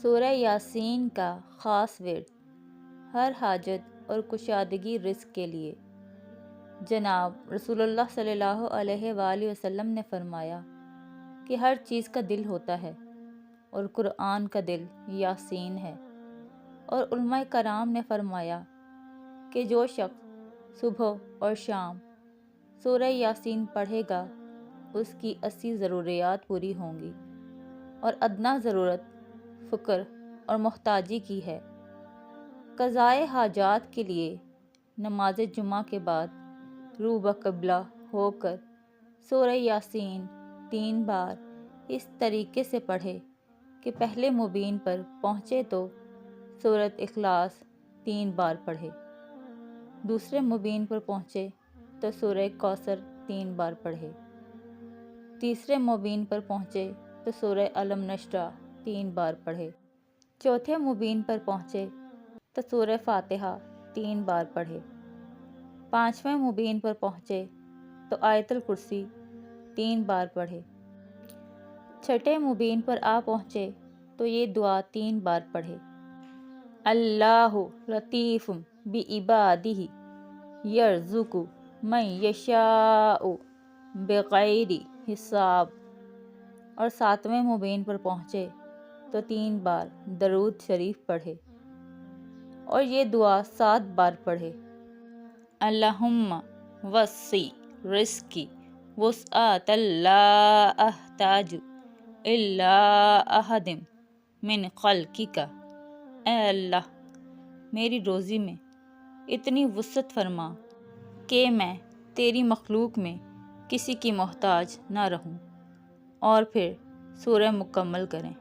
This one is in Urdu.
سورہ یاسین کا خاص ورد ہر حاجت اور کشادگی رزق کے لیے۔ جناب رسول اللہ صلی اللہ علیہ وآلہ وسلم نے فرمایا کہ ہر چیز کا دل ہوتا ہے اور قرآن کا دل یاسین ہے، اور علماء کرام نے فرمایا کہ جو شخص صبح اور شام سورہ یاسین پڑھے گا اس کی 80 ضروریات پوری ہوں گی، اور ادنیٰ ضرورت فقر اور محتاجی کی ہے۔ قضائے حاجات کے لیے نماز جمعہ کے بعد رو بقبلہ ہو کر سورہ یاسین 3 بار اس طریقے سے پڑھے کہ پہلے مبین پر پہنچے تو سورۃ اخلاص 3 بار پڑھے، دوسرے مبین پر پہنچے تو سورہ کوثر 3 بار پڑھے، تیسرے مبین پر پہنچے تو سورہ الم نشرح 3 بار پڑھے، چوتھے مبین پر پہنچے تو سورہ فاتحہ 3 بار پڑھے، پانچویں مبین پر پہنچے تو آیت الکرسی 3 بار پڑھے، چھٹے مبین پر پہنچے تو یہ دعا 3 بار پڑھے: اللہ لطیف بعبادہ یرزق من یشاء بغیر حساب، اور ساتویں مبین پر پہنچے تو 3 بار درود شریف پڑھے اور یہ دعا 7 بار پڑھے: اللہم وسع رزقی وسعۃ لا احتاج الی احد من خلقک۔ اے اللہ میری روزی میں اتنی وسعت فرما کہ میں تیری مخلوق میں کسی کی محتاج نہ رہوں۔ اور پھر سورہ مکمل کریں۔